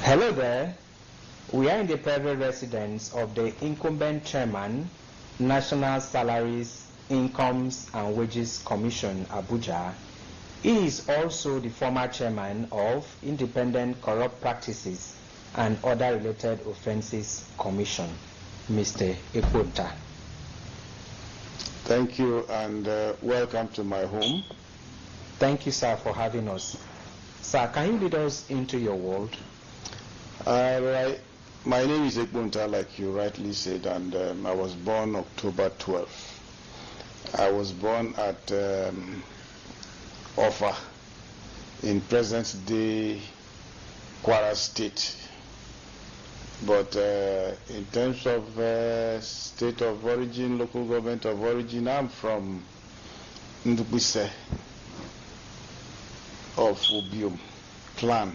Hello there. We are in the private residence of the incumbent chairman, National Salaries, Incomes and Wages Commission, Abuja. He is also the former chairman of Independent Corrupt Practices and Other Related Offences Commission, Mr. Ekponta. Thank you and welcome to my home. Thank you, sir, for having us. Sir, can you lead us into your world? Right. My name is Ekponta, like you rightly said, and I was born October 12th. I was born at Offa in present-day Kwara State. But in terms of state of origin, local government of origin, I'm from Ndubise of Ubium clan,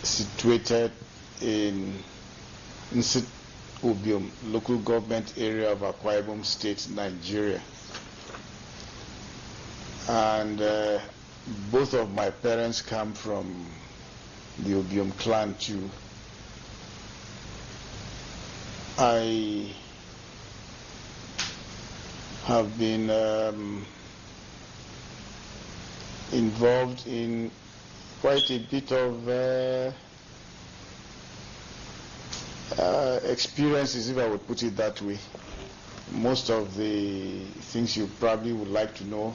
situated in Nsit Ubium, local government area of Akwa Ibom State, Nigeria. And both of my parents come from the Ubium clan too. I have been involved in quite a bit of experiences, if I would put it that way. Most of the things you probably would like to know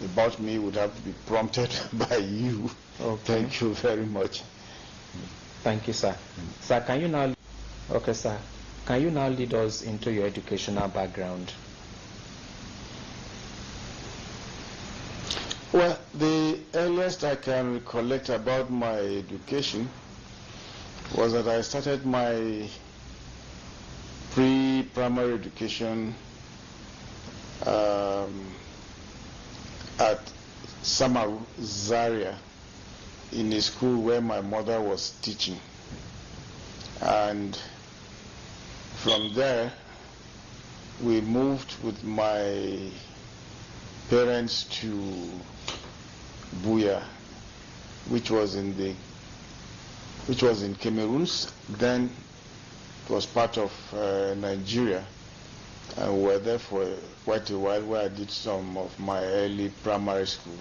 about me would have to be prompted by you. Okay. Thank you very much. Thank you, sir. Sir, can you now... Okay, sir. Can you now lead us into your educational background? Well, the earliest I can recollect about my education was that I started my pre-primary education at Samaru, Zaria, in a school where my mother was teaching. And from there, we moved with my parents to Buea, which was in Cameroon. Then it was part of Nigeria, and we were there for quite a while, where I did some of my early primary school.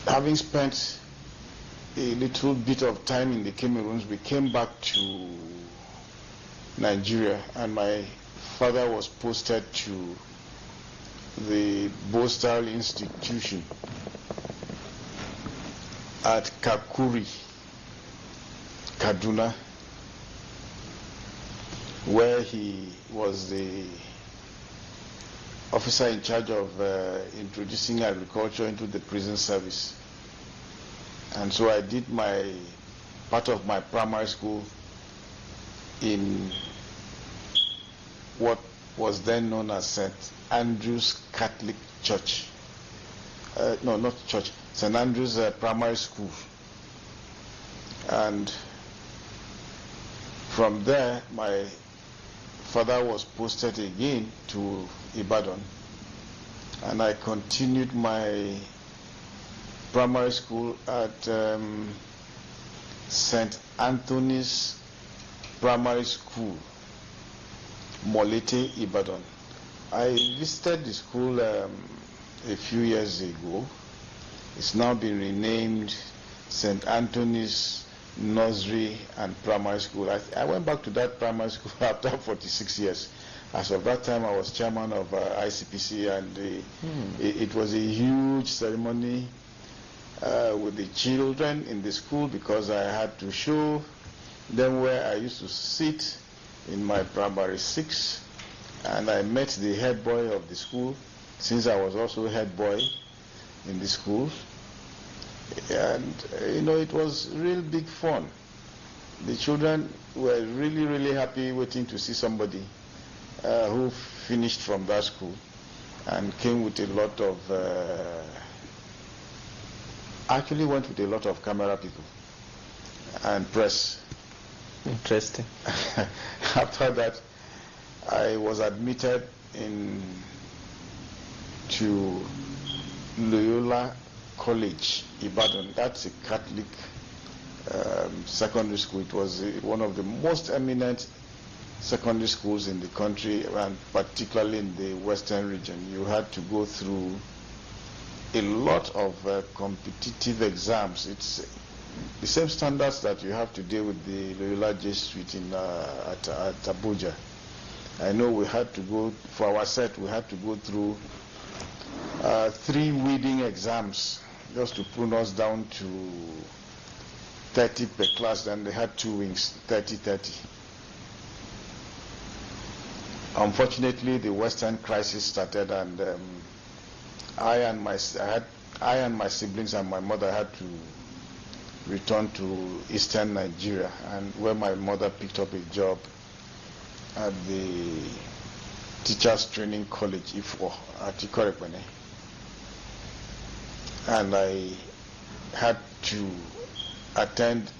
Having spent a little bit of time in the Cameroons, we came back to Nigeria, and my father was posted to the Bostal Institution at Kakuri, Kaduna, where he was the officer in charge of introducing agriculture into the prison service. And so I did part of my primary school in what was then known as St. Andrew's Catholic Church. No, not church, St. Andrew's Primary School. And from there, my father was posted again to Ibadan, and I continued my primary school at St. Anthony's Primary School, Molete, Ibadan. I visited the school a few years ago. It's now been renamed St. Anthony's Nursery and Primary School. I went back to that primary school after 46 years. As of that time, I was chairman of ICPC, and it was a huge ceremony with the children in the school, because I had to show them where I used to sit in my primary 6, and I met the head boy of the school, since I was also head boy in the school. And it was real big fun. The children were really, really happy waiting to see somebody who finished from that school and came with a lot of actually went with a lot of camera people and press. Interesting. After that, I was admitted to Loyola College, Ibadan. That's a Catholic secondary school. It was one of the most eminent secondary schools in the country, and particularly in the western region. You had to go through a lot of competitive exams. It's the same standards that you have to deal with the Loyola Jesuit at Abuja. I know we had to go, for our set, we had to go through 3 reading exams just to prune us down to 30 per class. Then they had 2 wings, 30-30. Unfortunately, the Western crisis started, and I and my siblings and my mother had to return to Eastern Nigeria, and where my mother picked up a job at the Teachers Training College, Ifo, at Ikorekpene. And I had to attend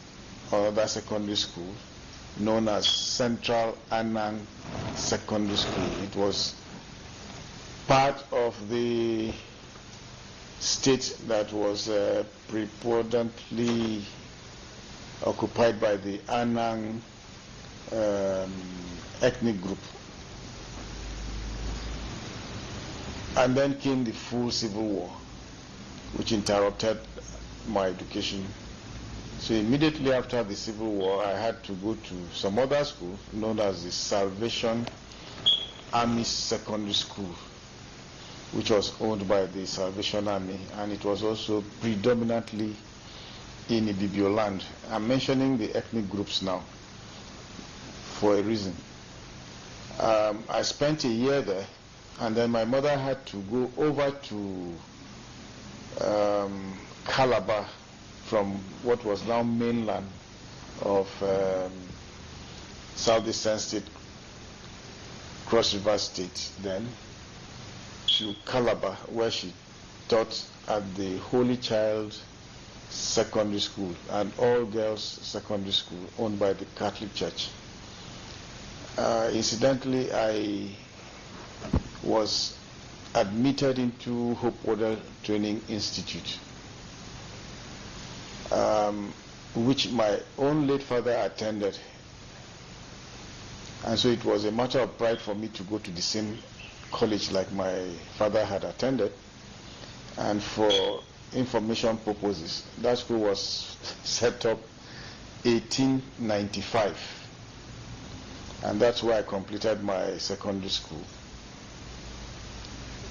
another secondary school known as Central Anang Secondary School. It was part of the state that was preponderantly occupied by the Anang ethnic group. And then came the full civil war, which interrupted my education. So immediately after the Civil War, I had to go to some other school known as the Salvation Army Secondary School, which was owned by the Salvation Army, and it was also predominantly in Ibibio land. I'm mentioning the ethnic groups now for a reason. I spent a year there, and then my mother had to go over to Calabar from what was now mainland of Southeastern State, Cross River State then, to Calabar, where she taught at the Holy Child Secondary School, an all-girls secondary school owned by the Catholic Church. Incidentally, I was admitted into Hope Water Training Institute, which my own late father attended. And so it was a matter of pride for me to go to the same college like my father had attended. And for information purposes, that school was set up 1895. And that's where I completed my secondary school.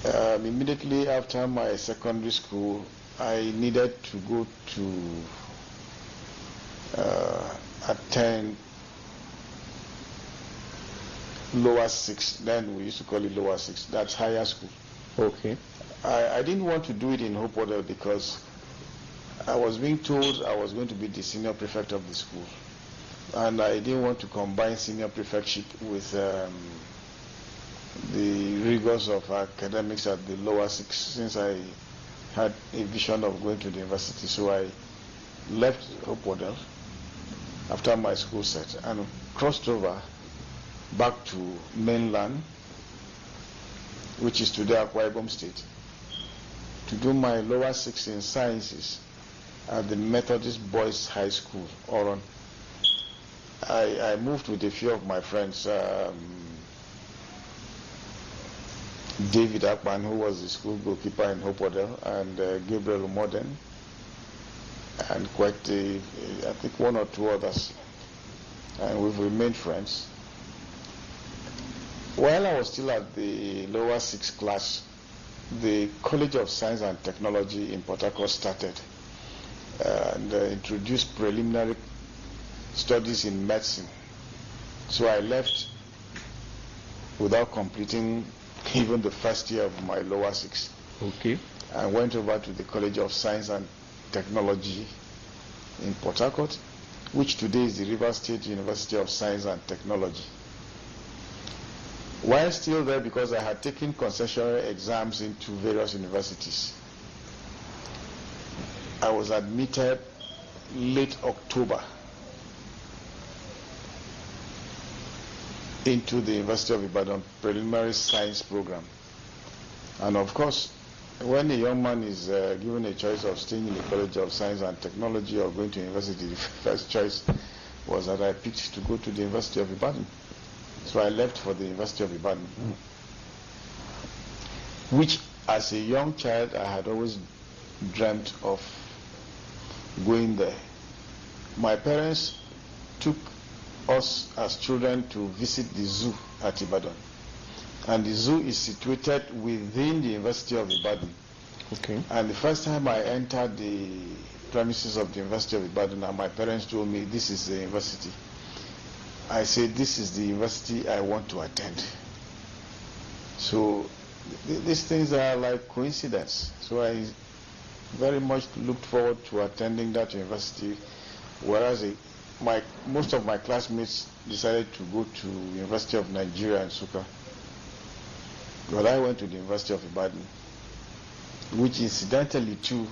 Immediately after my secondary school, I needed to go to attend lower 6. Then we used to call it lower 6. That's higher school. Okay. I didn't want to do it in Hope Water because I was being told I was going to be the senior prefect of the school, and I didn't want to combine senior prefectship with the rigors of academics at the lower 6, since I had a vision of going to the university. So I left Hope Water after my school set and crossed over back to mainland, which is today Akwa Ibom State, to do my lower 6 in sciences at the Methodist Boys High School, Oron. I moved with a few of my friends, David Akpan, who was the school goalkeeper in Hope Water, and Gabriel Modern, and quite I think 1 or 2 others, and we've remained friends. While I was still at the lower 6 class, the College of Science and Technology in Port Harcourt started and introduced preliminary studies in medicine. So I left without completing even the first year of my lower 6. Okay. I went over to the College of Science and Technology in Port Harcourt, which today is the Rivers State University of Science and Technology. While still there, because I had taken concessionary exams into various universities, I was admitted late October into the University of Ibadan preliminary science program. And of course, when a young man is given a choice of staying in the College of Science and Technology or going to university, the first choice was that I picked to go to the University of Ibadan. So I left for the University of Ibadan, which as a young child I had always dreamt of going there. My parents took us as children to visit the zoo at Ibadan. And the zoo is situated within the University of Ibadan. Okay. And the first time I entered the premises of the University of Ibadan, and my parents told me, this is the university. I said, this is the university I want to attend. So these things are like coincidence. So I very much looked forward to attending that university, whereas most of my classmates decided to go to University of Nigeria in Nsukka. But I went to the University of Ibadan, which incidentally too,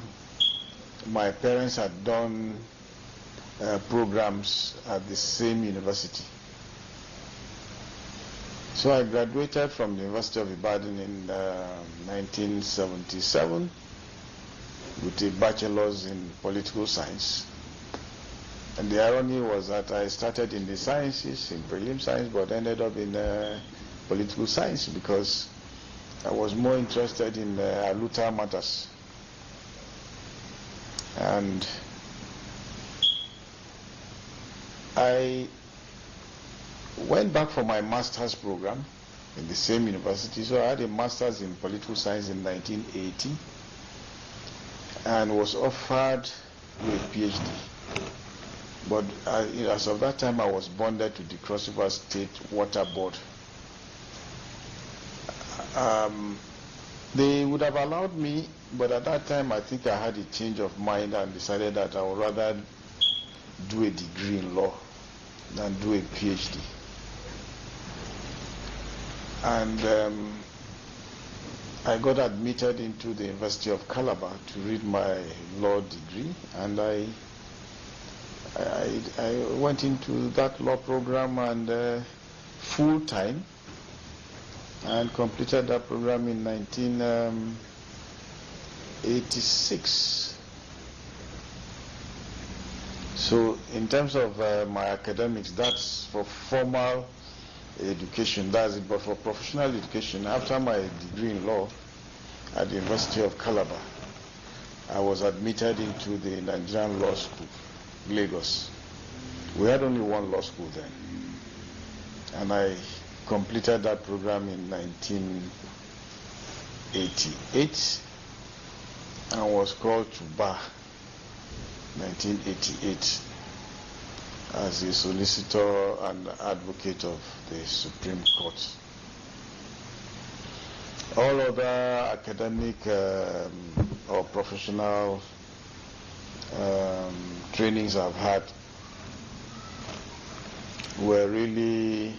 my parents had done programs at the same university. So I graduated from the University of Ibadan in 1977 with a bachelor's in political science. And the irony was that I started in the sciences, in prelim science, but ended up in political science because I was more interested in Aluta matters. And I went back for my master's program in the same university. So I had a master's in political science in 1980 and was offered a PhD. But as of that time, I was bonded to the Cross River State Water Board. They would have allowed me, but at that time I think I had a change of mind and decided that I would rather do a degree in law than do a PhD. And I got admitted into the University of Calabar to read my law degree, and I went into that law program and full time, and completed that program in 1986. So in terms of my academics, that's for formal education, that's it. But for professional education, after my degree in law at the University of Calabar, I was admitted into the Nigerian Law School, Lagos. We had only one law school then. And I completed that program in 1988 and was called to bar 1988 as a solicitor and advocate of the Supreme Court. All other academic or professional trainings I've had were really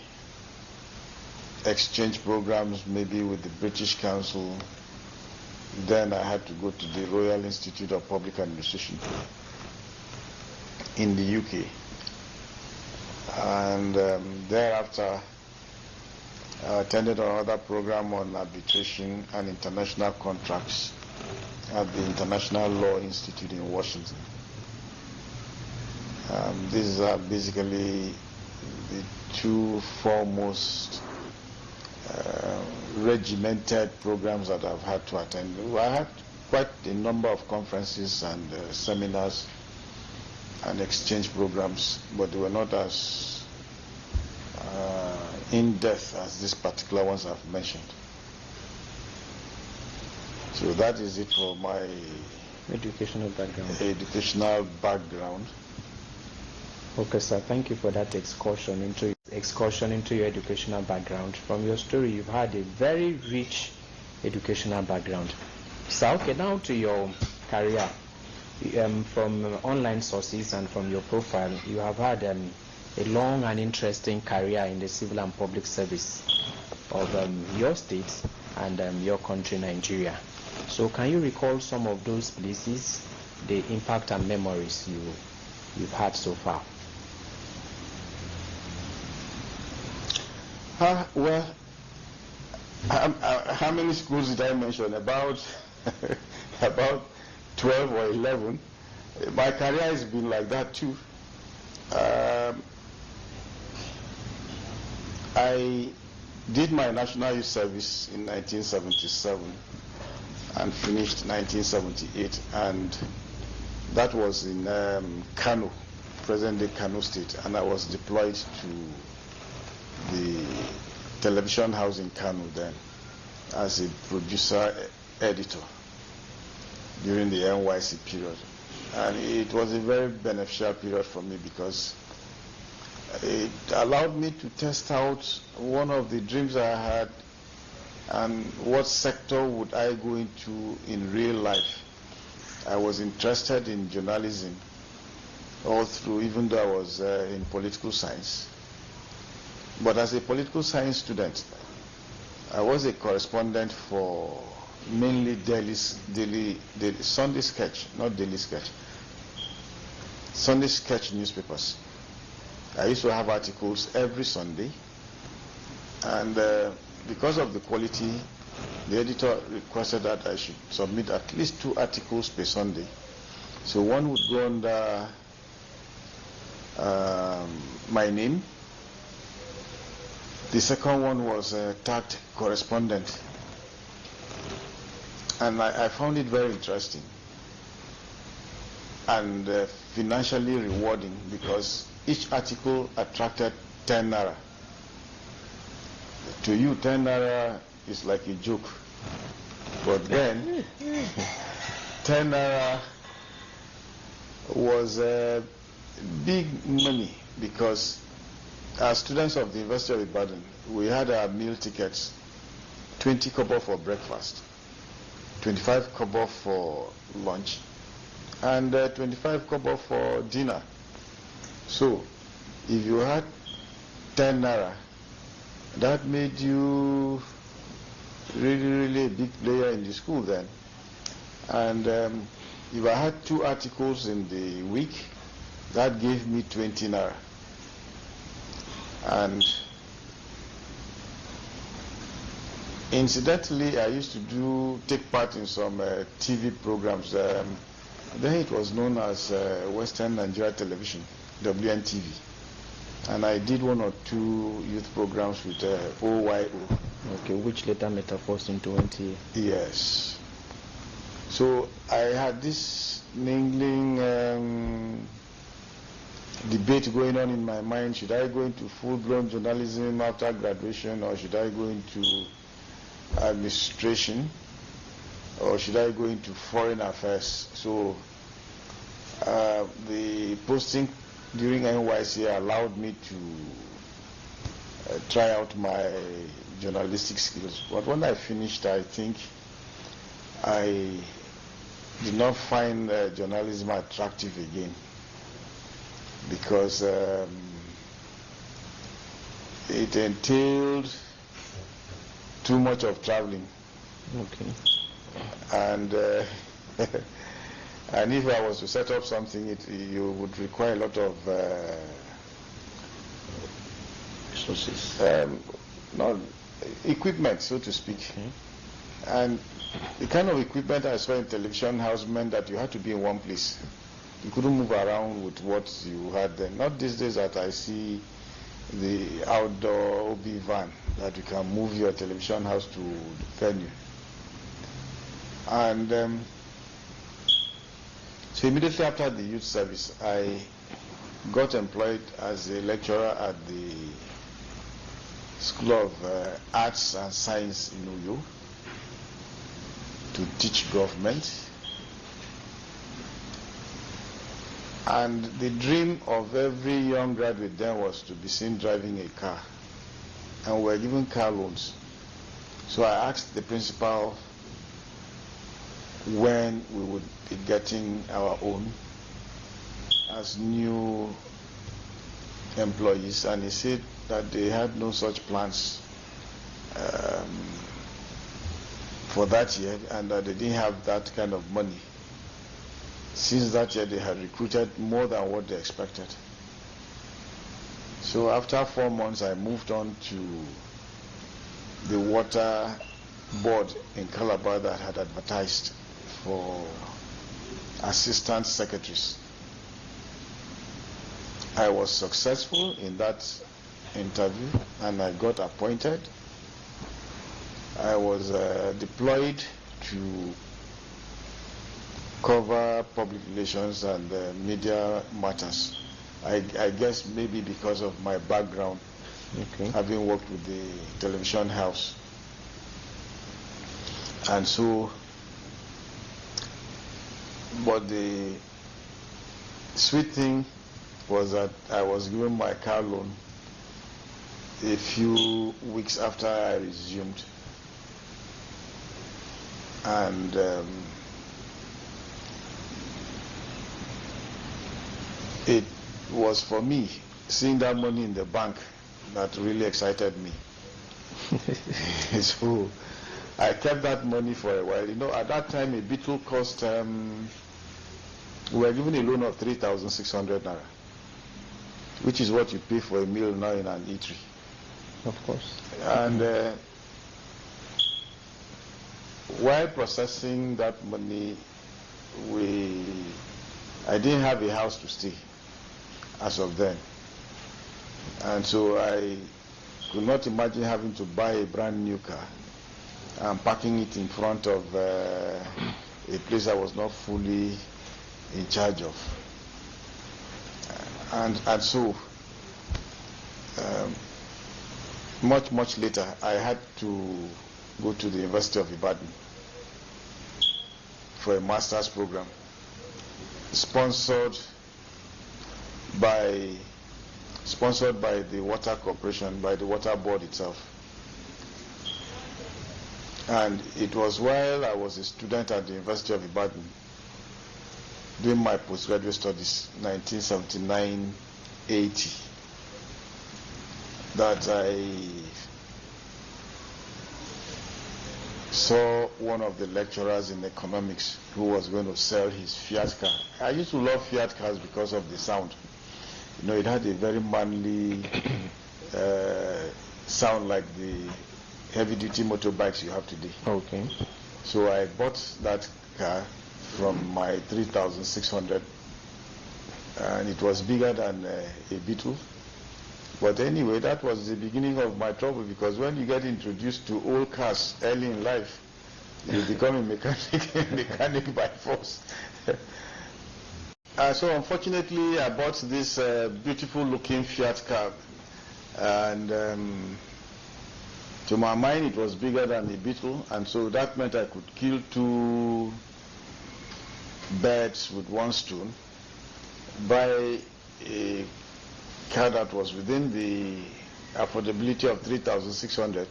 exchange programs, maybe with the British Council. Then I had to go to the Royal Institute of Public Administration in the UK. And thereafter, I attended another program on arbitration and international contracts at the International Law Institute in Washington. These are basically the two foremost regimented programs that I've had to attend. I had quite a number of conferences and seminars and exchange programs, but they were not as in-depth as these particular ones I've mentioned. So that is it for my educational background. Okay, sir. Thank you for that excursion into your educational background. From your story, you've had a very rich educational background. So, okay, now to your career. From online sources and from your profile, you have had a long and interesting career in the civil and public service of your state and your country, Nigeria. So, can you recall some of those places, the impact and memories you've had so far? Well, How many schools did I mention? About about 12 or 11. My career has been like that too. I did my National Youth Service in 1977 and finished 1978, and that was in Kano, present-day Kano State, and I was deployed to the television house in Kano then as a producer editor during the NYC period. And it was a very beneficial period for me because it allowed me to test out one of the dreams I had, and what sector would I go into in real life. I was interested in journalism all through, even though I was in political science. But as a political science student, I was a correspondent for mainly daily Sunday sketch, not daily sketch, Sunday sketch newspapers. I used to have articles every Sunday, and because of the quality, the editor requested that I should submit at least 2 articles per Sunday. So one would go under my name. The second one was tagged correspondent, and I found it very interesting and financially rewarding because each article attracted 10 naira. To you, 10 naira is like a joke, but then 10 naira was big money because as students of the University of Ibadan, we had our meal tickets, 20 kobo for breakfast, 25 kobo for lunch, and 25 kobo for dinner. So, if you had 10 naira, that made you really a big player in the school then. And if I had 2 articles in the week, that gave me 20 naira. And incidentally, I used to take part in some TV programs. Then it was known as Western Nigeria Television, WNTV. And I did 1 or 2 youth programs with OYO. Okay, which later metamorphosed into NTA. Yes. So I had this mingling debate going on in my mind. Should I go into full-blown journalism after graduation, or should I go into administration, or should I go into foreign affairs? So the posting during NYC allowed me to try out my journalistic skills. But when I finished, I think I did not find journalism attractive again, because it entailed too much of traveling. Okay. And and if I was to set up something, you would require a lot of resources, not equipment, so to speak. Okay. And the kind of equipment I saw in television house meant that you had to be in one place. You couldn't move around with what you had then. Not these days that I see the outdoor OB van that you can move your television house to the venue. And so immediately after the youth service, I got employed as a lecturer at the School of Arts and Science in Uyo to teach government. And the dream of every young graduate then was to be seen driving a car. And we were given car loans. So I asked the principal when we would be getting our own as new employees, and he said that they had no such plans for that year, and that they didn't have that kind of money. Since that year, they had recruited more than what they expected. So after 4 months, I moved on to the water board in Calabar that had advertised for assistant secretaries. I was successful in that interview and I got appointed. I was deployed to cover public relations and media matters. I guess maybe because of my background, having worked with the television house. And so, but the sweet thing was that I was given my car loan a few weeks after I resumed. And it was for me seeing that money in the bank that really excited me. So I kept that money for a while. You know, at that time a beetle cost, we were given a loan of 3,600 naira, which is what you pay for a meal now in an eatery. Of course. And while processing that money, I didn't have a house to stay as of then. And so I could not imagine having to buy a brand new car and parking it in front of a place I was not fully in charge of. And so much later I had to go to the University of Ibadan for a master's program sponsored by the Water Corporation, by the Water Board itself. And it was while I was a student at the University of Ibadan doing my postgraduate studies, 1979-80, that I saw one of the lecturers in economics who was going to sell his Fiat car. I used to love Fiat cars because of the sound. You know, it had a very manly sound like the heavy-duty motorbikes you have today. Okay. So I bought that car from my 3,600, and it was bigger than a Beetle. But anyway, that was the beginning of my trouble, because when you get introduced to old cars early in life, you become a mechanic by force. So unfortunately, I bought this beautiful looking Fiat car, and to my mind it was bigger than a Beetle, and so that meant I could kill two birds with one stone, buy a car that was within the affordability of 3,600,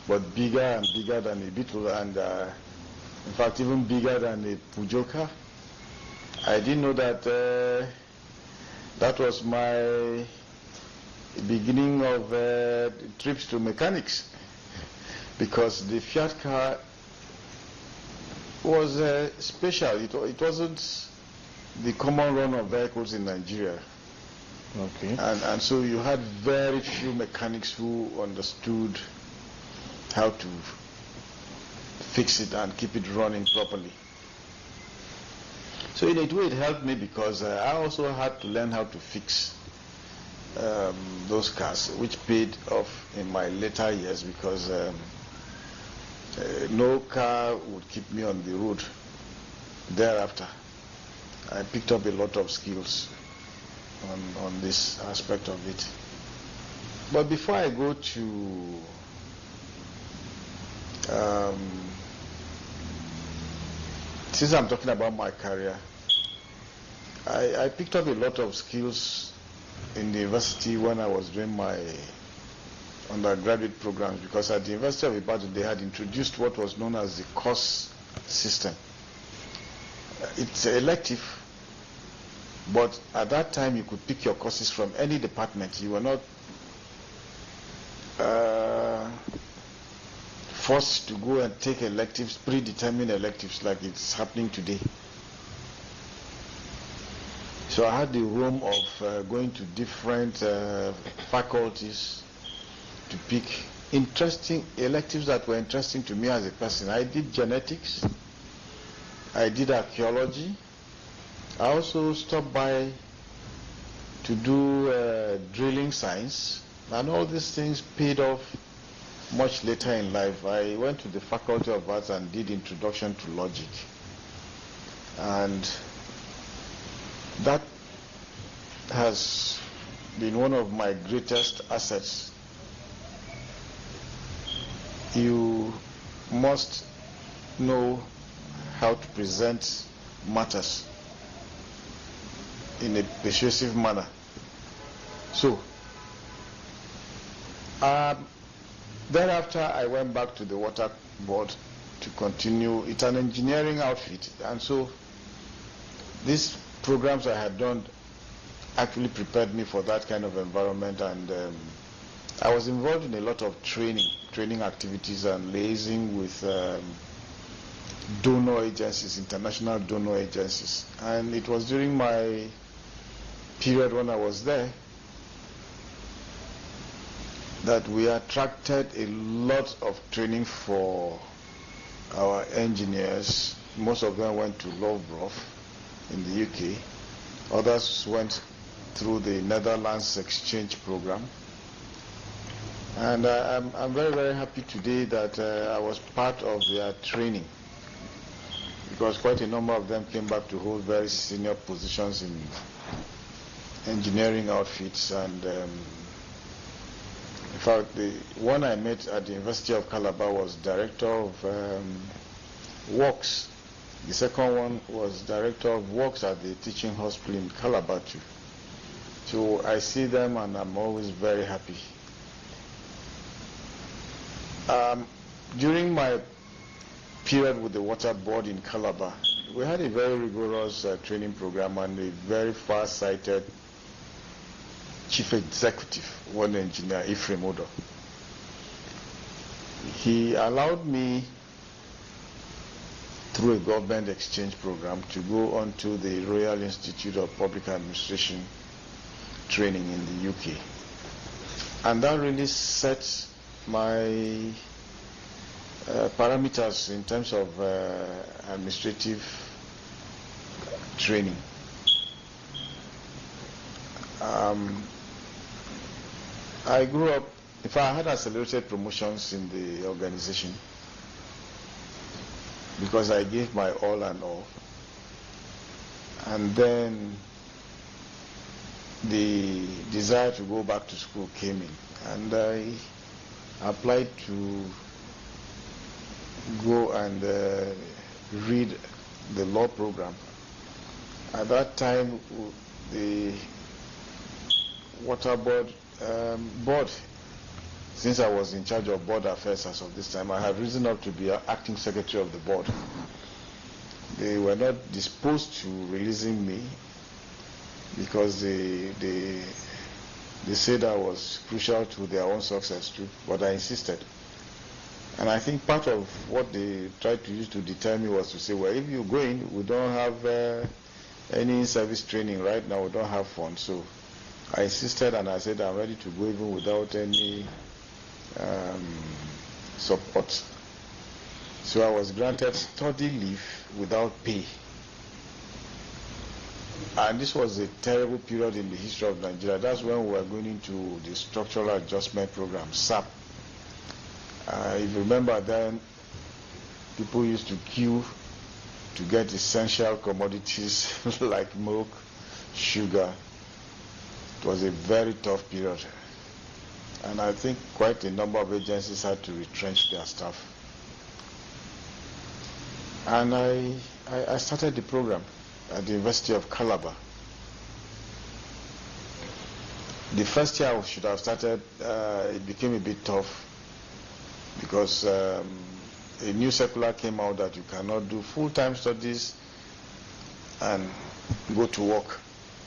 but bigger and bigger than a Beetle, and in fact even bigger than a Peugeot car. I didn't know that that was my beginning of trips to mechanics, because the Fiat car was special. It wasn't the common run of vehicles in Nigeria. Okay. And so you had very few mechanics who understood how to fix it and keep it running properly. So in a way it helped me, because I also had to learn how to fix those cars, which paid off in my later years, because no car would keep me on the road thereafter. I picked up a lot of skills on this aspect of it. But before I go to since I'm talking about my career, I picked up a lot of skills in the university when I was doing my undergraduate programs, because at the University of Ibadan they had introduced what was known as the course system. It's elective, but at that time you could pick your courses from any department. You were not forced to go and take electives, predetermined electives like it's happening today. So I had the room of going to different faculties to pick interesting electives that were interesting to me as a person. I did genetics, I did archaeology. I also stopped by to do drilling science, and all these things paid off much later in life. I went to the Faculty of Arts and did Introduction to Logic, and that has been one of my greatest assets. You must know how to present matters in a persuasive manner. So, thereafter I went back to the water board to continue. It's an engineering outfit, and so these programs I had done actually prepared me for that kind of environment, and I was involved in a lot of training activities and liaising with donor agencies, international donor agencies. And it was during my period when I was there that we attracted a lot of training for our engineers. Most of them went to Loughborough in the UK. Others went through the Netherlands exchange program. And I'm very, very happy today that I was part of their training, because quite a number of them came back to hold very senior positions in engineering outfits. And in fact, the one I met at the University of Calabar was director of works. The second one was director of works at the teaching hospital in Calabar too. So I see them and I'm always very happy. During my period with the water board in Calabar, we had a very rigorous training program and a very far-sighted chief executive, one engineer, Ephraim Odo. He allowed me, through a government exchange program, to go on to the Royal Institute of Public Administration training in the UK. And that really set my parameters in terms of administrative training. I grew up, in fact, I had accelerated promotions in the organization because I gave my all and all. And then the desire to go back to school came in, and I applied to go and read the law program. At that time, the water board, since I was in charge of board affairs as of this time, I had risen up to be acting secretary of the board. They were not disposed to releasing me because they said I was crucial to their own success too, but I insisted. And I think part of what they tried to use to deter me was to say, well, if you go in, we don't have any service training right now, we don't have funds. So I insisted and I said I'm ready to go even without any support. So I was granted study leave without pay. And this was a terrible period in the history of Nigeria. That's when we were going into the Structural Adjustment Program, SAP. If you remember then, people used to queue to get essential commodities like milk, sugar. It was a very tough period. And I think quite a number of agencies had to retrench their staff. And I started the program at the University of Calabar. The first year I should have started, it became a bit tough because a new circular came out that you cannot do full-time studies and go to work.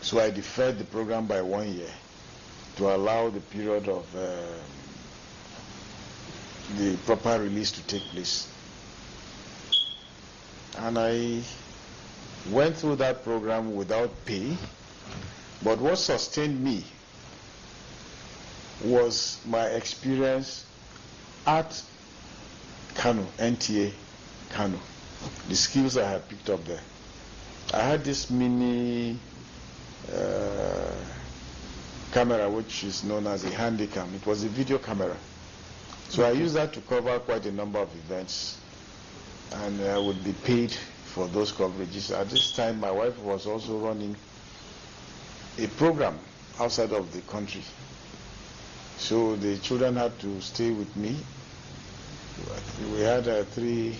So I deferred the program by 1 year to allow the period of the proper release to take place. And I went through that program without pay, but what sustained me was my experience at Kano, NTA Kano. The skills I had picked up there. I had this mini camera which is known as a Handycam. It was a video camera. So I used that to cover quite a number of events, and I would be paid for those coverages. At this time, my wife was also running a program outside of the country. So the children had to stay with me. We had three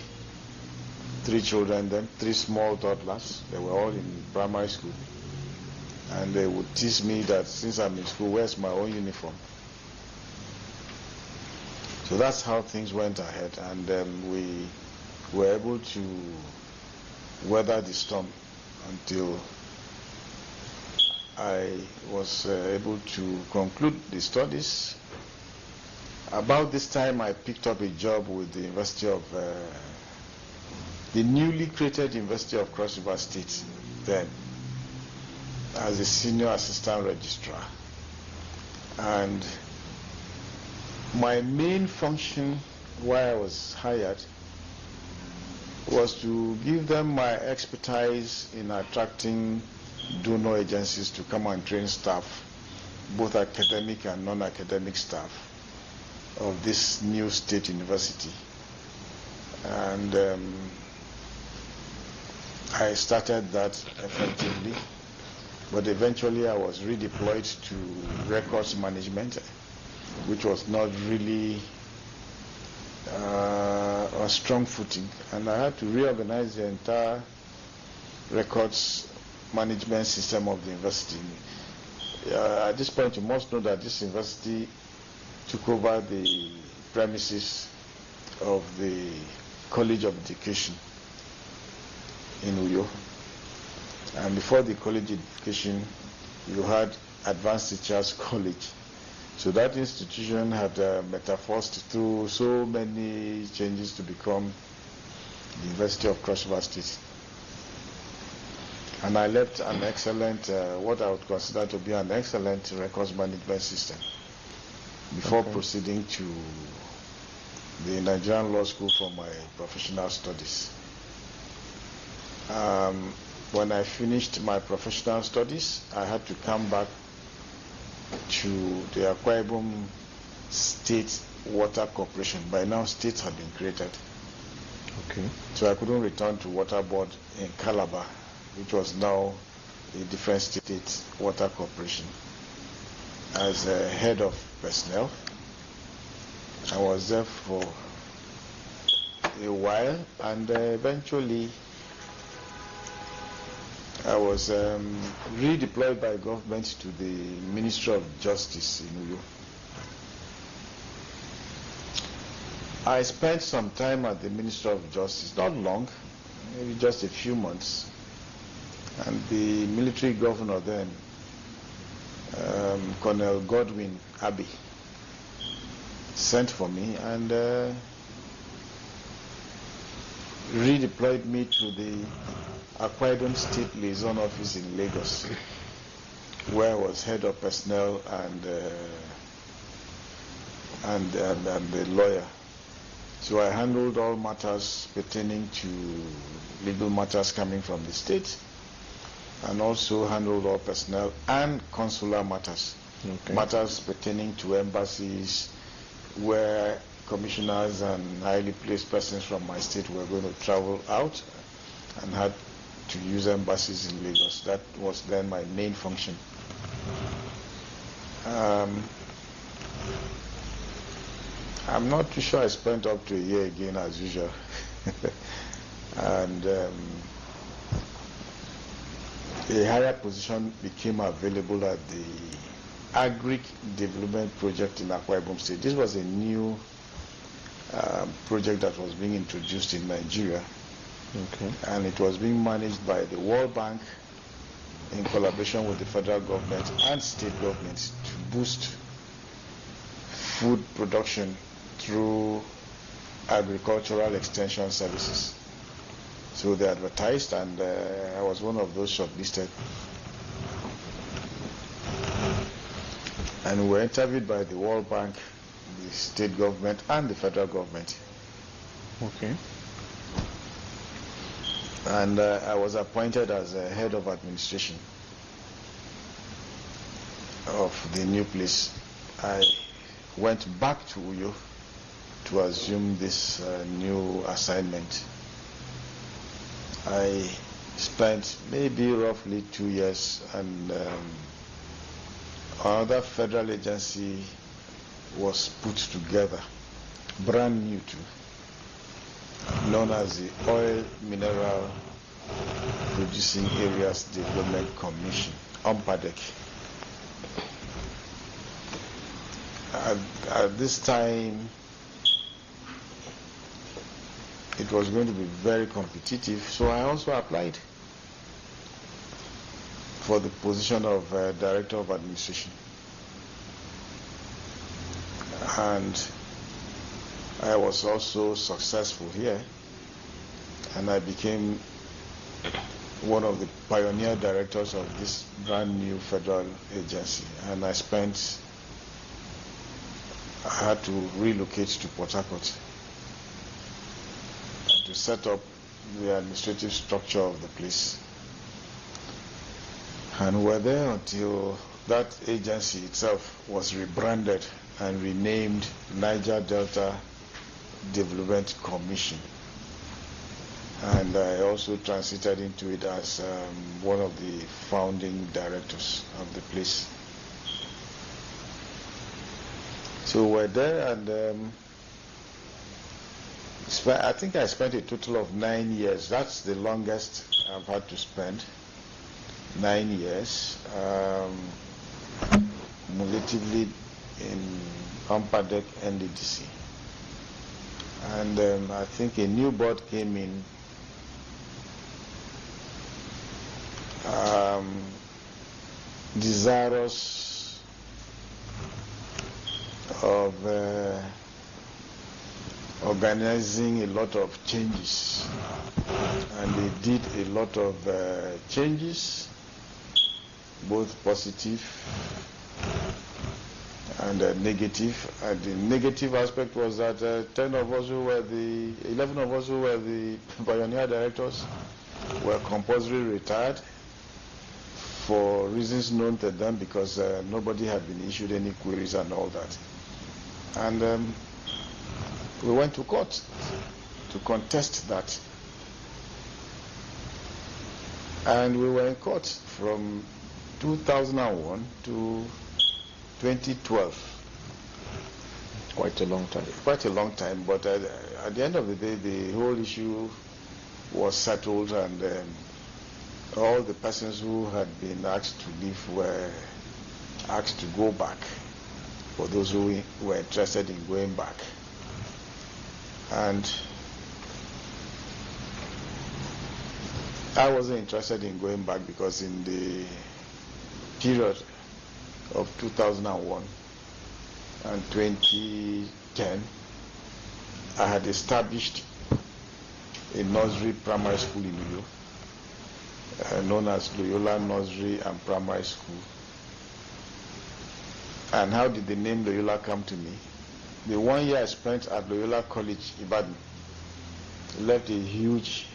children then, 3 small toddlers. They were all in primary school. And they would tease me that since I'm in school, where's my own uniform? So that's how things went ahead, and we were able to weather the storm until I was able to conclude the studies. About this time, I picked up a job with the University of, the newly created University of Cross River State then, as a senior assistant registrar. And my main function while I was hired was to give them my expertise in attracting donor agencies to come and train staff, both academic and non-academic staff of this new state university. And I started that effectively, but eventually I was redeployed to records management, which was not really a strong footing, and I had to reorganize the entire records management system of the university. At this point, you must know that this university took over the premises of the College of Education in Uyo. And before the College of Education, you had Advanced Teachers College. So that institution had metamorphosed through so many changes to become the University of Cross River State. And I left an excellent, what I would consider to be an excellent records management system before proceeding to the Nigerian Law School for my professional studies. When I finished my professional studies, I had to come back to the Akwa Ibom State Water Corporation. By now, states had been created. Okay. So I couldn't return to Water Board in Calabar, which was now a different state water corporation. As head of personnel, I was there for a while, and eventually I was redeployed by government to the Ministry of Justice in Uyo. I spent some time at the Ministry of Justice, not long, maybe just a few months. And the military governor then, Colonel Godwin Abbey, sent for me and redeployed me to the Akwa Ibom State Liaison Office in Lagos, where I was head of personnel and the lawyer. So I handled all matters pertaining to legal matters coming from the state, and also handled all personnel and consular matters, matters pertaining to embassies, where commissioners and highly placed persons from my state were going to travel out and had to use embassies in Lagos. That was then my main function. I'm not too sure I spent up to a year again as usual. And a higher position became available at the Agric Development Project in Akwa Ibom State. This was a new project that was being introduced in Nigeria. Okay. And it was being managed by the World Bank in collaboration with the federal government and state governments to boost food production through agricultural extension services. So they advertised, and I was one of those shortlisted. And we were interviewed by the World Bank, the state government and the federal government. Okay. And I was appointed as a head of administration of the new place. I went back to Uyo to assume this new assignment. I spent maybe roughly 2 years, and another federal agency was put together, brand new too, known as the Oil Mineral Producing Areas Development Commission, OMPADEC. At this time, it was going to be very competitive, so I also applied for the position of Director of Administration. And I was also successful here, and I became one of the pioneer directors of this brand new federal agency. And I had to relocate to Port Harcourt to set up the administrative structure of the place. And we were there until that agency itself was rebranded and renamed Niger Delta Development Commission. And I also transited into it as one of the founding directors of the place. So we're there, and I think I spent a total of 9 years. That's the longest I've had to spend. 9 years, cumulatively in OMPADEC NDDC. And I think a new board came in desirous of organizing a lot of changes, and they did a lot of changes, both positive and negative. And the negative aspect was that 11 of us who were the pioneer directors were compulsory retired for reasons known to them, because nobody had been issued any queries and all that. And we went to court to contest that. And we were in court from 2001 to 2012. Quite a long time. Quite a long time, but at the end of the day, the whole issue was settled, and all the persons who had been asked to leave were asked to go back, for those who were interested in going back. And I wasn't interested in going back, because in the period of 2001 and 2010, I had established a nursery primary school in Uyo, known as Loyola Nursery and Primary School. And how did the name Loyola come to me? The 1 year I spent at Loyola College, Ibadan, left a huge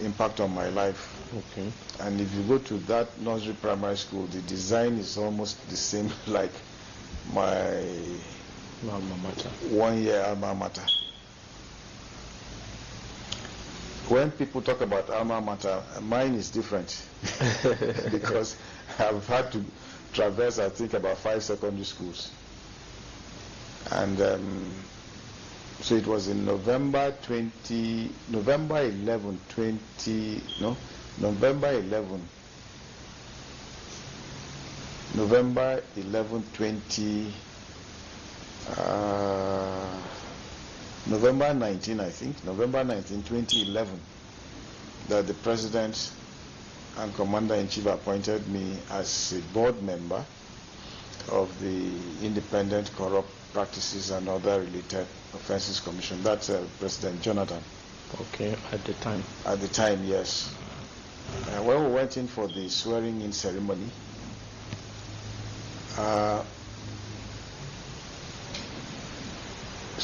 impact on my life. Okay. And if you go to that nursery primary school, the design is almost the same like my Alma mater. 1 year alma mater. When people talk about alma mater, mine is different because I've had to traverse, I think, about 5 secondary schools. And so it was in November 11, 20, November 19, I think, November 19, 2011, that the President and Commander-in-Chief appointed me as a board member of the Independent Corrupt Practices and Other Related Offences Commission. That's President Jonathan. Okay, at the time. At the time, yes. When we went in for the swearing-in ceremony,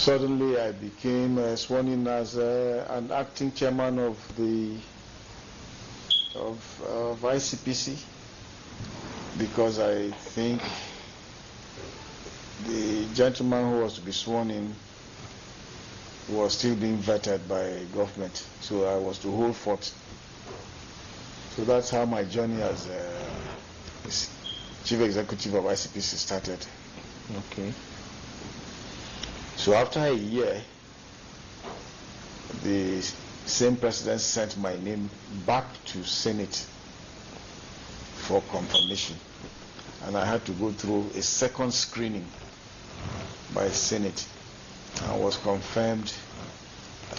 Suddenly I became sworn in as an acting chairman of the ICPC, because I think the gentleman who was to be sworn in was still being vetted by government, so I was to hold forth. So that's how my journey as chief executive of ICPC started. Okay. So after a year, the same president sent my name back to Senate for confirmation, and I had to go through a second screening by Senate. I was confirmed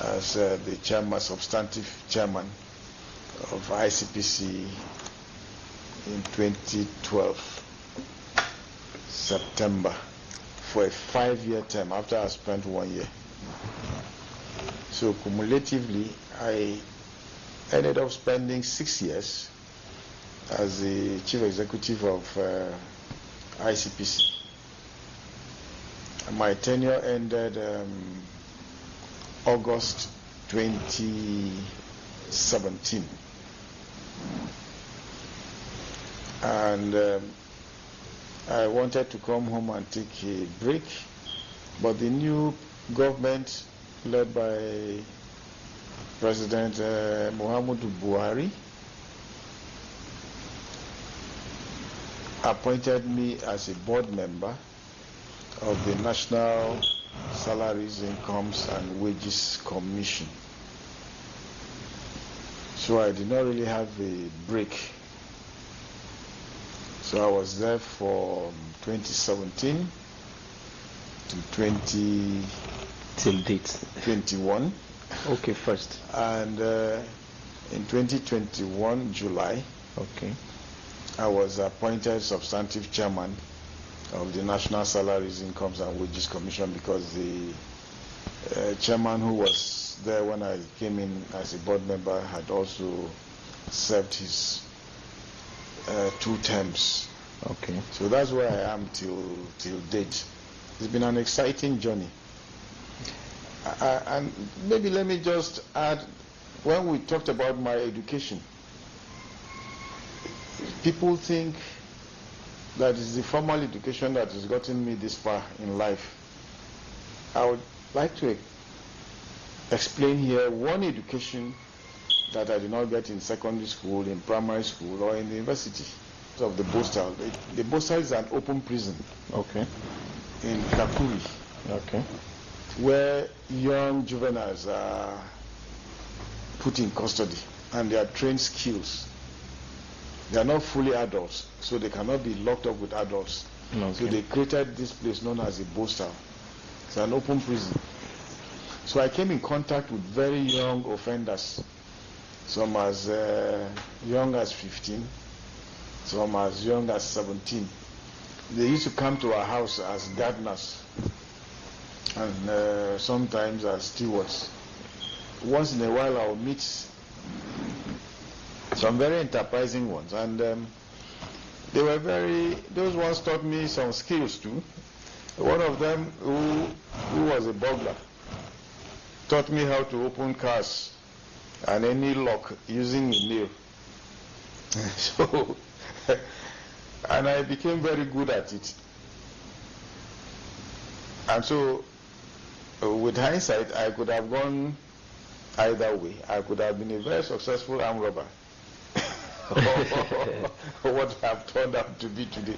as the chairman, substantive chairman of ICPC in 2012, September, for a 5-year term after I spent 1 year. So cumulatively, I ended up spending 6 years as the chief executive of ICPC. My tenure ended August 2017. And I wanted to come home and take a break, but the new government led by President Muhammadu Buhari appointed me as a board member of the National Salaries, Incomes and Wages Commission. So I did not really have a break. So I was there for 2017 to 2021. Okay, first. And in 2021, July, okay, I was appointed substantive chairman of the National Salaries, Incomes and Wages Commission, because the chairman who was there when I came in as a board member had also served his 2 terms. Okay. So that's where I am till date. It's been an exciting journey. And maybe let me just add, when we talked about my education, people think that it's the formal education that has gotten me this far in life. I would like to explain here one education that I did not get in secondary school, in primary school, or in the university of the Bostal. The Bostal is an open prison. Okay. In Kakuri. Okay. Where young juveniles are put in custody and they are trained skills. They are not fully adults, so they cannot be locked up with adults. Okay. So they created this place known as a Bostal. It's an open prison. So I came in contact with very young offenders, some as young as 15, some as young as 17. They used to come to our house as gardeners and sometimes as stewards. Once in a while I'll meet some very enterprising ones, and they were those ones taught me some skills too. One of them, who was a burglar, taught me how to open cars and any lock using a nail. So, and I became very good at it. And so, with hindsight, I could have gone either way. I could have been a very successful armed robber, what I've turned out to be today.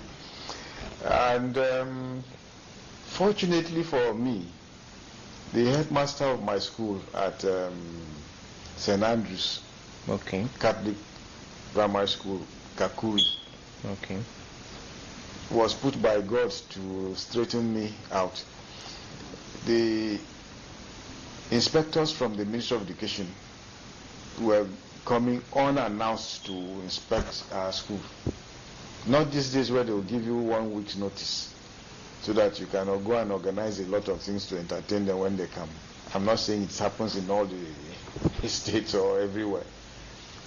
And fortunately for me, the headmaster of my school at St. Andrews, okay, Catholic Primary School, Kakuri, okay, was put by God to straighten me out. The inspectors from the Ministry of Education were coming unannounced to inspect our school. Not these days where they will give you 1 week's notice so that you can go and organize a lot of things to entertain them when they come. I'm not saying it happens in all the states or everywhere,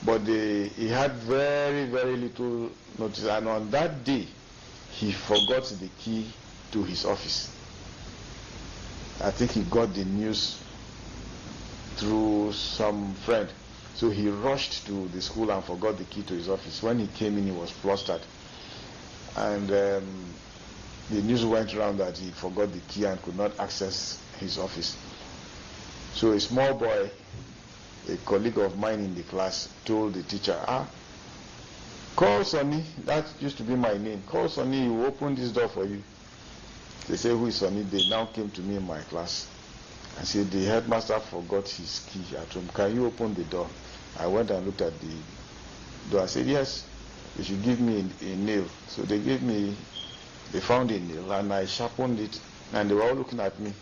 but he had very, very little notice, and on that day he forgot the key to his office. I think he got the news through some friend. So he rushed to the school and forgot the key to his office. When he came in, he was flustered. And the news went around that he forgot the key and could not access his office. So a small boy, a colleague of mine in the class, told the teacher, call Sonny, that used to be my name. Call Sonny, he will open this door for you. They say, who is Sonny? They now came to me in my class and said, the headmaster forgot his key at home. Can you open the door? I went and looked at the door. I said, yes, you should give me a nail. So they they found a nail and I sharpened it, and they were all looking at me.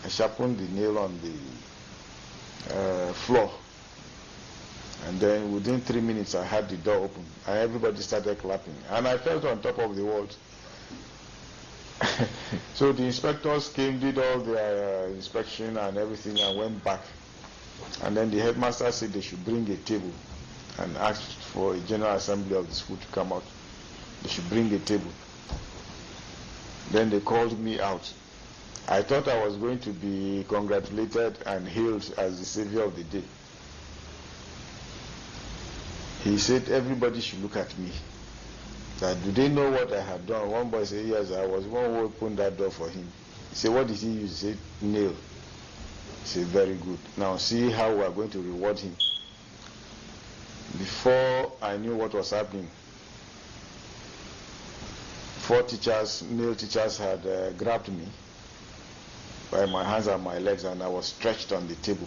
I sharpened the nail on the floor. And then within 3 minutes, I had the door open, and everybody started clapping. And I felt on top of the world. So the inspectors came, did all their inspection and everything, and went back. And then the headmaster said they should bring a table and asked for a general assembly of the school to come out. They should bring a table. Then they called me out. I thought I was going to be congratulated and hailed as the savior of the day. He said everybody should look at me. That do they know what I had done? One boy said, yes, I was one who opened that door for him. He said, what did he use? He said, nail. He said, very good. Now see how we are going to reward him. Before I knew what was happening, 4 teachers, male teachers, had grabbed me by my hands and my legs, and I was stretched on the table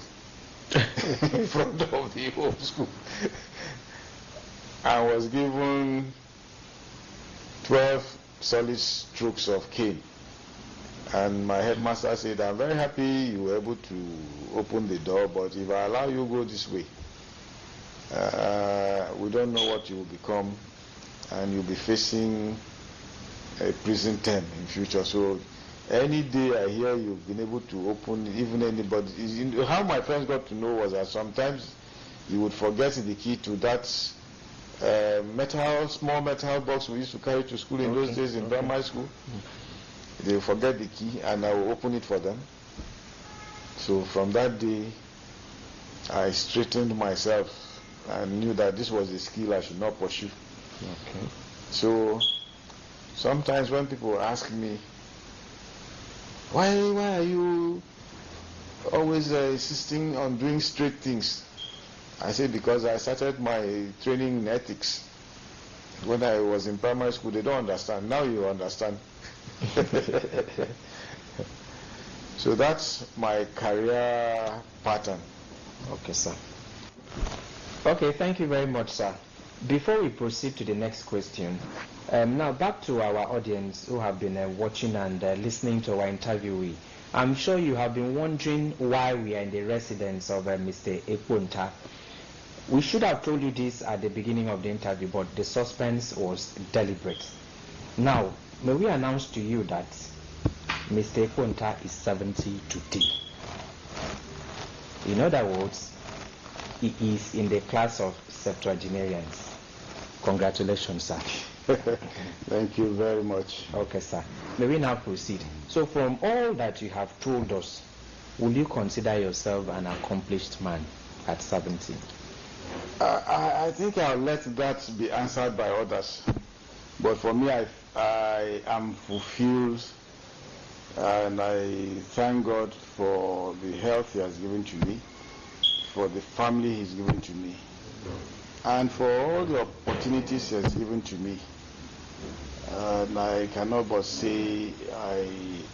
in front of the whole school. I was given 12 solid strokes of cane. And my headmaster said, I'm very happy you were able to open the door, but if I allow you to go this way, we don't know what you will become, and you'll be facing a prison term in future. So any day I hear you've been able to open, even anybody, how my friends got to know was that sometimes you would forget the key to that small metal box we used to carry to school in those days in primary school. They forget the key, and I will open it for them. So from that day, I straightened myself and knew that this was a skill I should not pursue. Okay. So sometimes when people ask me, why are you always insisting on doing straight things? I say, because I started my training in ethics when I was in primary school. They don't understand. Now you understand. So that's my career pattern. Okay, sir. Okay, thank you very much, sir. Before we proceed to the next question, now back to our audience who have been watching and listening to our interviewee. I'm sure you have been wondering why we are in the residence of Mr. Ekponta. We should have told you this at the beginning of the interview, but the suspense was deliberate. Now, may we announce to you that Mr. Ekponta is 70 today. In other words, he is in the class of septuagenarians. Congratulations, sir. Thank you very much. Okay, sir. May we now proceed. So from all that you have told us, will you consider yourself an accomplished man at 70? I think I'll let that be answered by others. But for me, I am fulfilled, and I thank God for the health He has given to me, for the family He's given to me, and for all the opportunities He has given to me. And I cannot but say I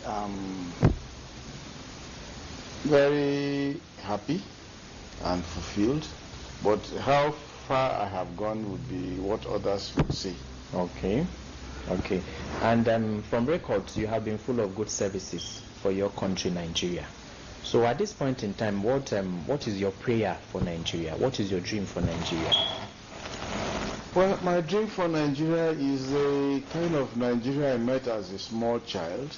am very happy and fulfilled. But how far I have gone would be what others would say. Okay. Okay. And from records, you have been full of good services for your country, Nigeria. So at this point in time, what is your prayer for Nigeria? What is your dream for Nigeria? Well, my dream for Nigeria is a kind of Nigeria I met as a small child.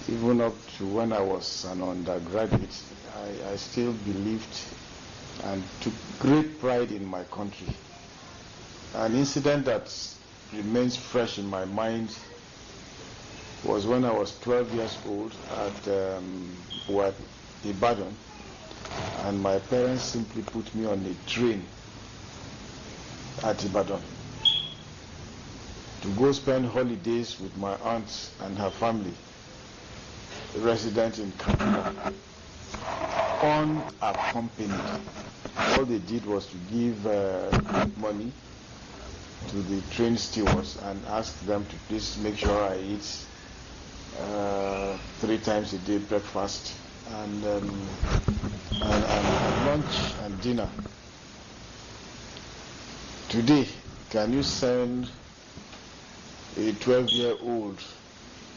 Even up to when I was an undergraduate, I still believed and took great pride in my country. An incident that remains fresh in my mind was when I was 12 years old at Ibadan, and my parents simply put me on a train at Ibadan to go spend holidays with my aunt and her family, resident in Kaduna, unaccompanied. All they did was to give money to the train stewards and ask them to please make sure I eat 3 times a day breakfast and lunch and dinner. Today, can you send a 12-year-old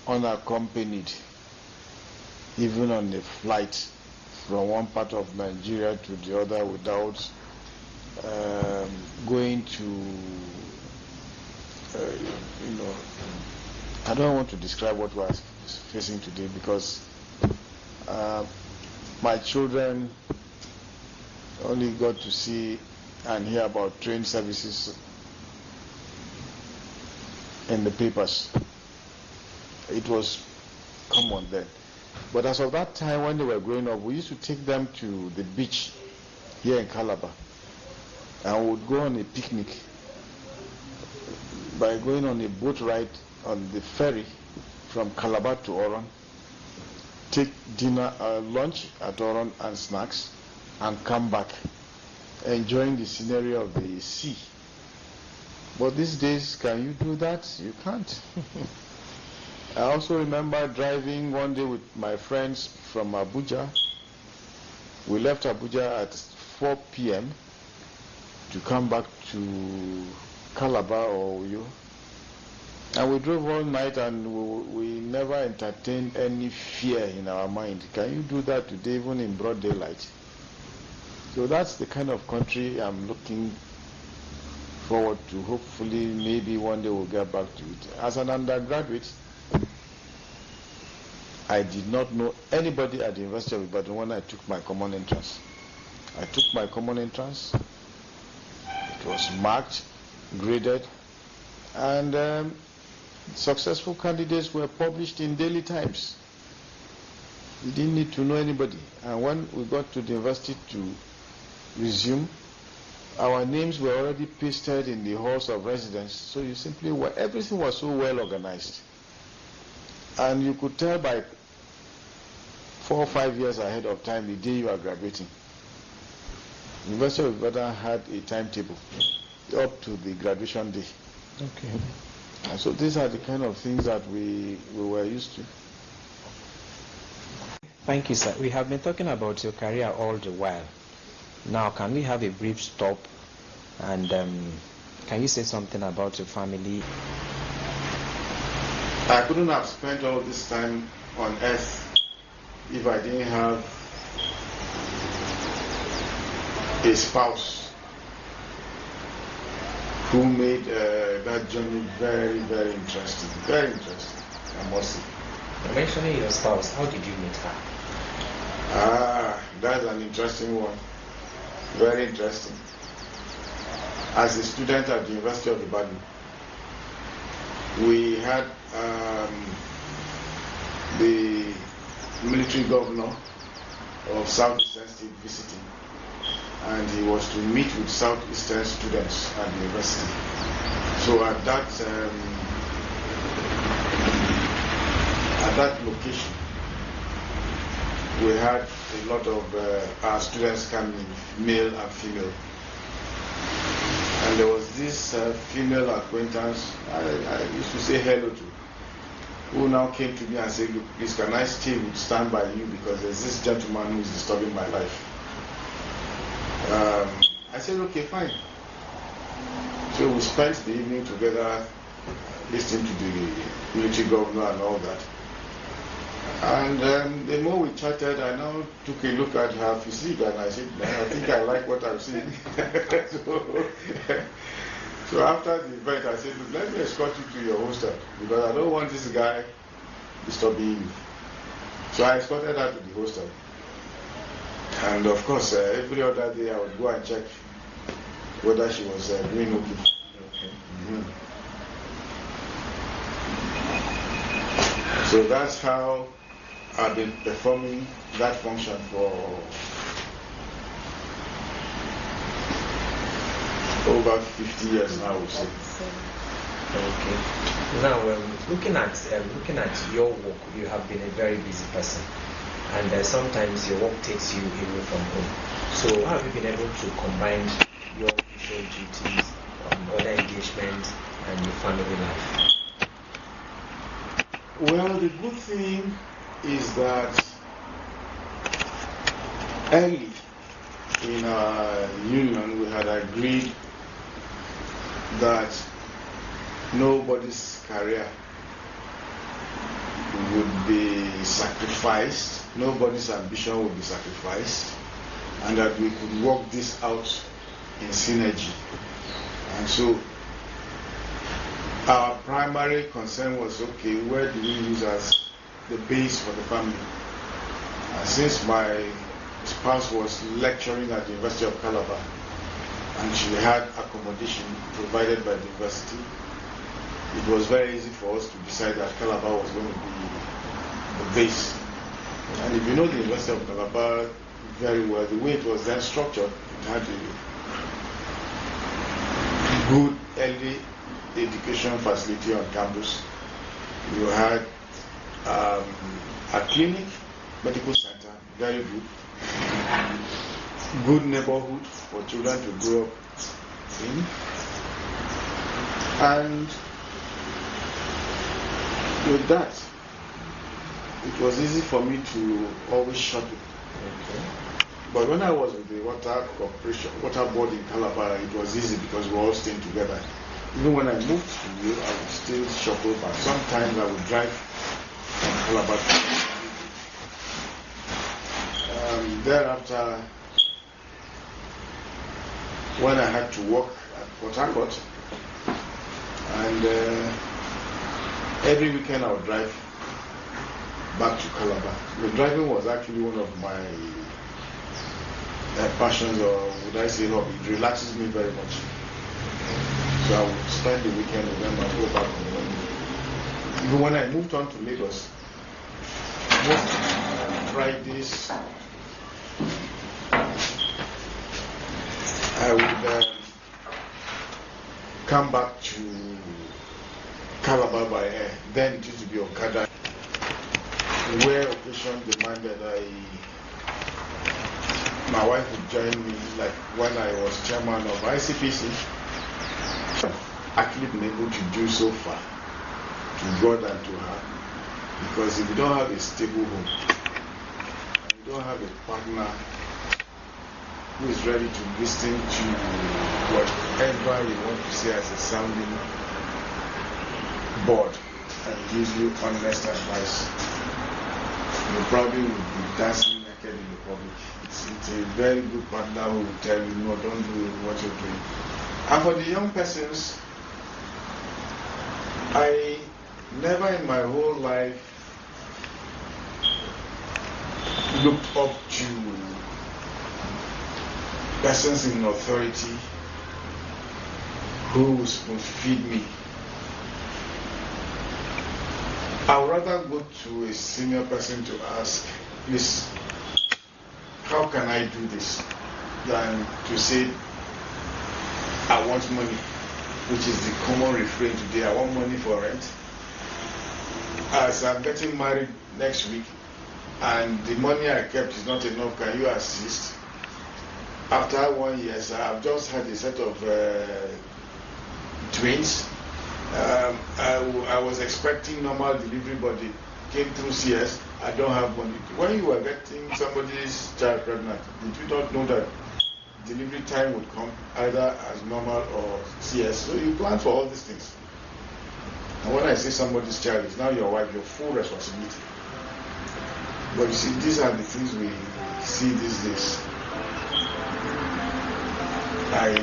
unaccompanied, even on a flight from one part of Nigeria to the other, without going to, I don't want to describe what we're facing today, because my children only got to see and hear about train services in the papers. It was common then. But as of that time, when they were growing up, we used to take them to the beach here in Calabar, and we would go on a picnic by going on a boat ride on the ferry from Calabar to Oron, take lunch at Oron and snacks, and come back, enjoying the scenery of the sea. But these days, can you do that? You can't. I also remember driving one day with my friends from Abuja. We left Abuja at 4 p.m. to come back to Calabar or Uyo. And we drove all night, and we never entertained any fear in our mind. Can you do that today, even in broad daylight? So that's the kind of country I'm looking forward to. Hopefully, maybe one day we'll get back to it. As an undergraduate, I did not know anybody at the University of Ibadan when I took my common entrance. I took my common entrance. It was marked, graded, and successful candidates were published in daily times. You didn't need to know anybody. And when we got to the university to resume, our names were already pasted in the halls of residence. So you simply were, everything was so well organized. And you could tell by 4 or 5 years ahead of time the day you are graduating. The University of Ibadan had a timetable up to the graduation day. Okay. And so these are the kind of things that we were used to. Thank you, sir. We have been talking about your career all the while. Now, can we have a brief stop, and can you say something about your family? I couldn't have spent all this time on earth if I didn't have a spouse who made that journey very, very interesting. Very interesting, I must say. Mentioning your spouse, how did you meet her? That's an interesting one. Very interesting. As a student at the University of Ibadan, we had the military governor of Southeastern State visiting, and he was to meet with Southeastern students at the university. So at that location, we had a lot of our students coming, male and female. And there was this female acquaintance I used to say hello to, who now came to me and said, look, please, can I stand by you, because there's this gentleman who is disturbing my life. I said, okay, fine. So we spent the evening together, listening to the military governor and all that. And the more we chatted, I now took a look at her physique, and I said, I think I like what I'm seeing. So after the event, I said, look, let me escort you to your hostel, because I don't want this guy disturbing you. So I escorted her to the hostel. And of course, every other day I would go and check whether she was doing okay. So that's how I've been performing that function for over 50 years now, we say. Okay. Now, looking at your work, you have been a very busy person, and sometimes your work takes you away from home. So, how have you been able to combine your official duties, other engagements, and your family life? Well, the good thing is that early in our union we had agreed that nobody's career would be sacrificed, nobody's ambition would be sacrificed, and that we could work this out in synergy. And so our primary concern was, okay, where do we use as the base for the family? And since my spouse was lecturing at the University of Calabar and she had accommodation provided by the university, it was very easy for us to decide that Calabar was going to be the base. And if you know the University of Calabar very well, the way it was then structured, it had a good early education facility on campus. You had a clinic, medical center, very good. Good neighborhood for children to grow up in. And with that, it was easy for me to always shuttle. Okay. But when I was with the water board in Calabar, it was easy because we were all staying together. Even when I moved to you, I would still shuttle back. Sometimes I would drive from Calabar to thereafter, when I had to work at Port Harcourt, and every weekend I would drive back to Calabar. The driving was actually one of my passions, or would I say hobby. It relaxes me very much. So I would spend the weekend with them and go back on Monday. Even when I moved on to Lagos, most Fridays I would come back to Calabar by air. Then it used to be Okada, where occasion demanded my wife would join me, like when I was chairman of ICPC. Actually been able to do so far to God and to her, because if you don't have a stable home, you don't have a partner who is ready to listen to whatever you want to say as a sounding board and gives you honest advice, you probably would be dancing naked in the public. It's a very good partner who will tell you, no, don't do what you're doing. And for the young persons, I never in my whole life looked up to persons in authority who will spoon feed me. I would rather go to a senior person to ask, please, how can I do this, than to say, I want money, which is the common refrain today. I want money for rent. As I'm getting married next week, and the money I kept is not enough, can you assist? After 1 year, I've just had a set of twins. I was expecting normal delivery, but it came through CS. I don't have money. When you were getting somebody's child pregnant, did you not know that delivery time would come either as normal or CS? So you plan for all these things. And when I say somebody's child is now your wife, your full responsibility. But you see, these are the things we see these days. I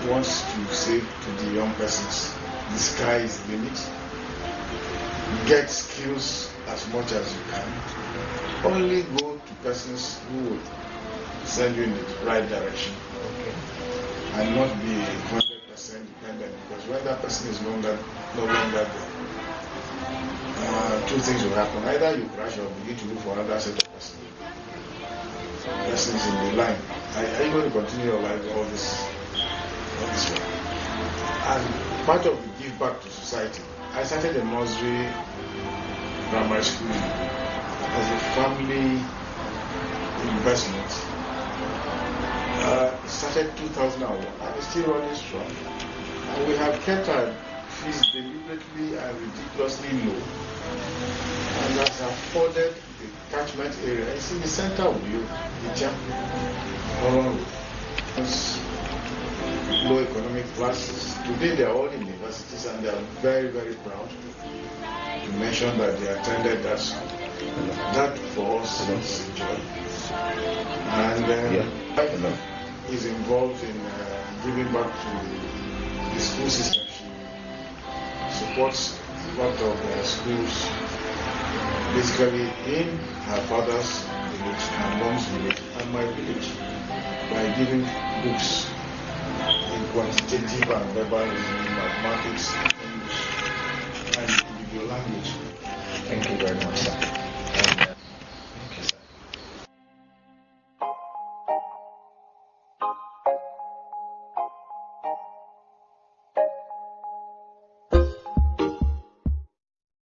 want to say to the young persons, the sky is the limit. Get skills as much as you can. Only go to persons who will send you in the right direction. Okay. And not be 100% dependent, because when that person is no longer there, two things will happen. Either you crash or begin to look for another set of persons in the line. Are you going to continue your life all this way? And part of the give back to society, I started a nursery grammar school as a family investment. It started 2001 and it's still running strong. And we have kept our fees deliberately and ridiculously low. And has afforded the catchment area. It's in the center of the Jam, low economic classes. Today they are all in universities and they are very, very proud to mention that they attended that school. That for us is a joy. And is involved in giving back to the school system. She supports a lot of schools, basically in her father's village, her mom's village, and my village, by giving books in quantitative and verbal reasoning, mathematics, English, and individual language. Thank you very much, sir.